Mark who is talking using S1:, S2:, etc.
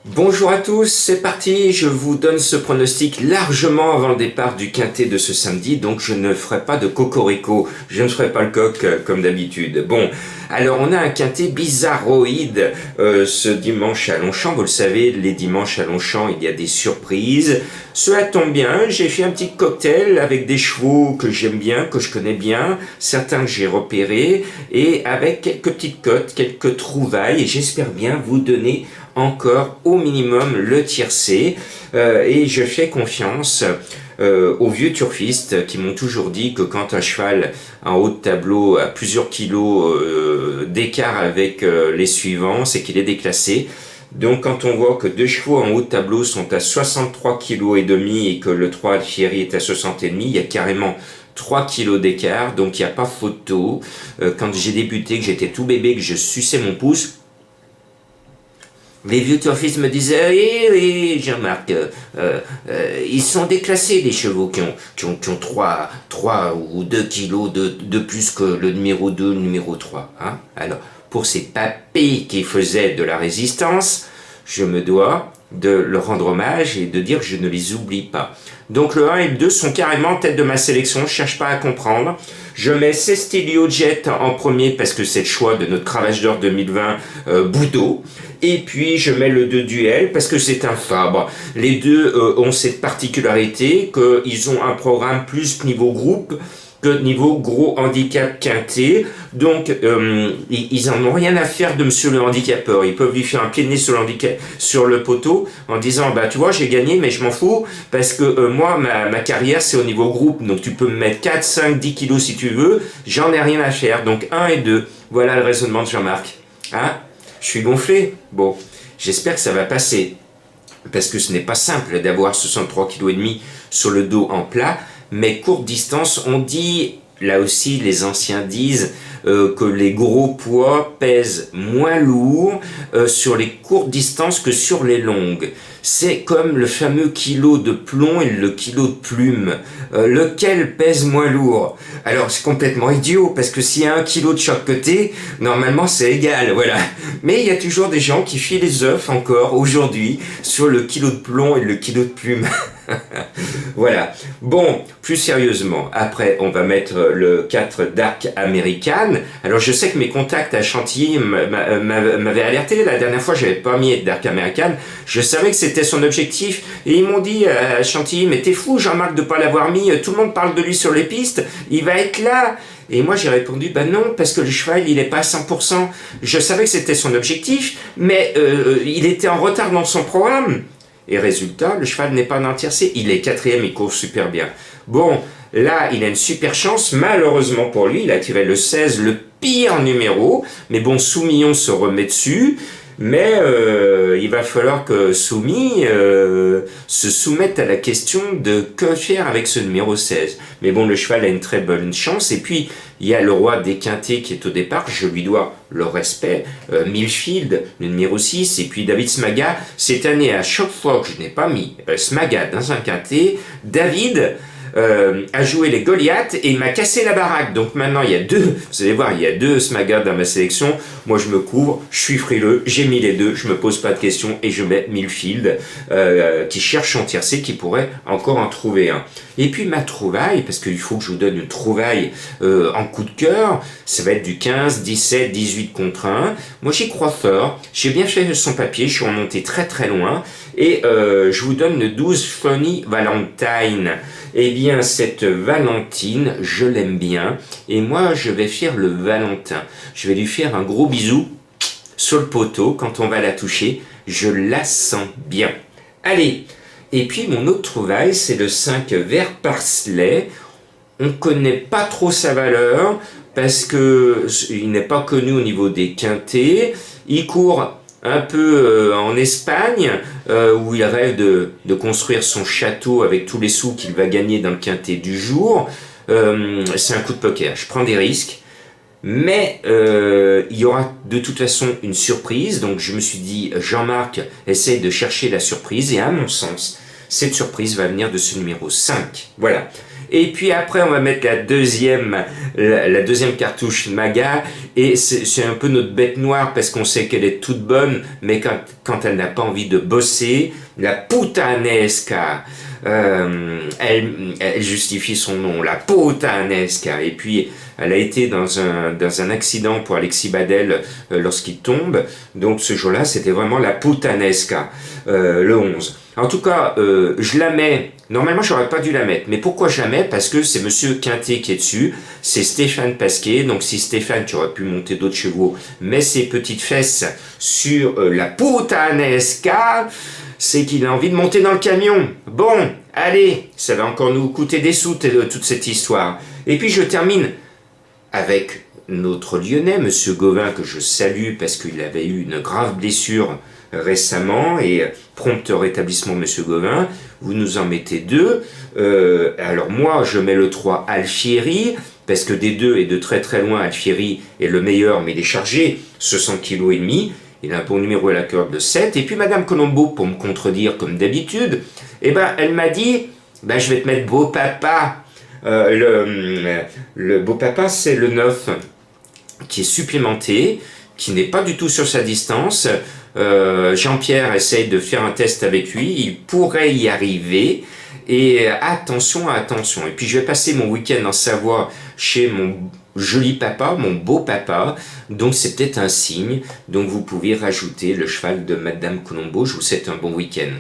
S1: Bonjour à tous, c'est parti, je vous donne ce pronostic largement avant le départ du quintet de ce samedi, donc je ne ferai pas de cocorico, je ne ferai pas le coq comme d'habitude. Bon, alors on a un quintet bizarroïde ce dimanche à Longchamp, vous le savez, les dimanches à Longchamp il y a des surprises. Cela tombe bien, j'ai fait un petit cocktail avec des chevaux que j'aime bien, que je connais bien, certains que j'ai repérés, et avec quelques petites cotes, quelques trouvailles, et j'espère bien vous donner encore au minimum le tiercé et je fais confiance aux vieux turfistes qui m'ont toujours dit que quand un cheval en haut de tableau a plusieurs kilos d'écart avec les suivants, c'est qu'il est déclassé. Donc quand on voit que deux chevaux en haut de tableau sont à 63 kg et demi et que le 3 Thierry est à 60 et demi, il y a carrément 3 kilos d'écart, donc il n'y a pas photo. Quand j'ai débuté, que j'étais tout bébé, que je suçais mon pouce, les vieux turfistes me disaient oui, oui, Jean-Marc, ils sont déclassés les chevaux qui ont 3 ou 2 kilos de plus que le numéro 2, le numéro 3. Hein. Alors, pour ces papés qui faisaient de la résistance, je me dois de leur rendre hommage et de dire que je ne les oublie pas. Donc le 1 et le 2 sont carrément en tête de ma sélection, je cherche pas à comprendre. Je mets Cestilio Jet en premier parce que c'est le choix de notre Cravache d'Or 2020 Boudot. Et puis je mets le 2 Duel parce que c'est un Fabre. Les deux ont cette particularité qu'ils ont un programme plus niveau groupe que niveau gros handicap quinté. Donc, ils en ont rien à faire de monsieur le handicapeur. Ils peuvent lui faire un pied de nez sur le poteau en disant, bah, tu vois, j'ai gagné, mais je m'en fous parce que moi, ma carrière, c'est au niveau groupe. Donc, tu peux me mettre 4, 5, 10 kilos si tu veux. J'en ai rien à faire. Donc, 1 et 2. Voilà le raisonnement de Jean-Marc. Hein? Je suis gonflé. Bon, j'espère que ça va passer. Parce que ce n'est pas simple d'avoir 63 kg et demi sur le dos en plat. Mais courte distance, on dit, là aussi les anciens disent que les gros poids pèsent moins lourd sur les courtes distances que sur les longues. C'est comme le fameux kilo de plomb et le kilo de plume. Lequel pèse moins lourd? Alors c'est complètement idiot, parce que s'il y a 1 kilo de chaque côté, normalement c'est égal, voilà. Mais il y a toujours des gens qui filent les œufs encore aujourd'hui sur le kilo de plomb et le kilo de plume. Voilà. Bon, plus sérieusement, après on va mettre le 4 Dark American. Alors je sais que mes contacts à Chantilly m'avaient alerté la dernière fois, j'avais pas mis Dark American. Je savais que c'était son objectif et ils m'ont dit à Chantilly, mais t'es fou Jean-Marc de pas l'avoir mis, tout le monde parle de lui sur les pistes, il va être là. Et moi j'ai répondu, bah non, parce que le cheval il est pas à 100%. Je savais que c'était son objectif, mais il était en retard dans son programme. Et résultat, le cheval n'est pas d'un tiercé, il est quatrième, il court super bien. Bon, là, il a une super chance, malheureusement pour lui, il a tiré le 16, le pire numéro, mais bon, Soumillon se remet dessus, mais il va falloir que Soumi se soumette à la question de que faire avec ce numéro 16. Mais bon, le cheval a une très bonne chance, et puis il y a le roi des quintés qui est au départ, je lui dois le respect, Millfield, le numéro 6, et puis David Smaga. Cette année, à chaque fois que je n'ai pas mis Smaga dans un quintet, David a joué les Goliaths et il m'a cassé la baraque. Donc maintenant, il y a deux, vous allez voir, il y a deux Smaga dans ma sélection. Moi, je me couvre, je suis frileux, j'ai mis les deux, je me pose pas de questions et je mets Millfield qui cherche son tiercé, qui pourrait encore en trouver un. Et puis ma trouvaille, parce qu'il faut que je vous donne une trouvaille en coup de cœur, ça va être du 15, 17, 18 contre 1. Moi j'y crois fort, j'ai bien fait son papier, je suis remonté très très loin, et je vous donne le 12 Funny Valentine. Eh bien cette Valentine, je l'aime bien, et moi je vais faire le Valentin. Je vais lui faire un gros bisou sur le poteau quand on va la toucher, je la sens bien. Allez! Et puis mon autre trouvaille, c'est le 5 Vert Parsley. On ne connaît pas trop sa valeur parce qu'il n'est pas connu au niveau des quintés. Il court un peu en Espagne où il rêve de construire son château avec tous les sous qu'il va gagner dans le quintet du jour. C'est un coup de poker, je prends des risques. Mais il y aura de toute façon une surprise, donc je me suis dit, Jean-Marc essaye de chercher la surprise, et à mon sens, cette surprise va venir de ce numéro 5. Voilà. Et puis après, on va mettre la deuxième cartouche Maga. Et c'est un peu notre bête noire parce qu'on sait qu'elle est toute bonne, mais quand elle n'a pas envie de bosser, la putanesca. Elle justifie son nom, la putanesca. Et puis, elle a été dans un accident pour Alexis Badel lorsqu'il tombe. Donc ce jour-là, c'était vraiment la putanesca, le 11. En tout cas, je la mets. Normalement, j'aurais pas dû la mettre. Mais pourquoi je la mets? Parce que c'est Monsieur Quintet qui est dessus. C'est Stéphane Pasquier. Donc si Stéphane, tu aurais pu monter d'autres chevaux, met ses petites fesses sur la putanesca, c'est qu'il a envie de monter dans le camion. Bon, allez, ça va encore nous coûter des sous, toute cette histoire. Et puis je termine avec notre Lyonnais, Monsieur Gauvin, que je salue parce qu'il avait eu une grave blessure récemment, et prompt rétablissement Monsieur Gauvin. Vous nous en mettez deux. Alors moi, je mets le 3 Alfieri, parce que des deux et de très très loin, Alfieri est le meilleur, mais il est chargé, 60 kg et demi. Il a un bon numéro à la corde de 7. Et puis Madame Colombo, pour me contredire comme d'habitude, elle m'a dit, je vais te mettre beau papa. Le beau papa, c'est le 9 qui est supplémenté, qui n'est pas du tout sur sa distance. Jean-Pierre essaye de faire un test avec lui, il pourrait y arriver. Et attention. Et puis je vais passer mon week-end en Savoie chez mon joli papa, mon beau papa. Donc c'est peut-être un signe. Donc vous pouvez rajouter le cheval de Madame Colombo. Je vous souhaite un bon week-end.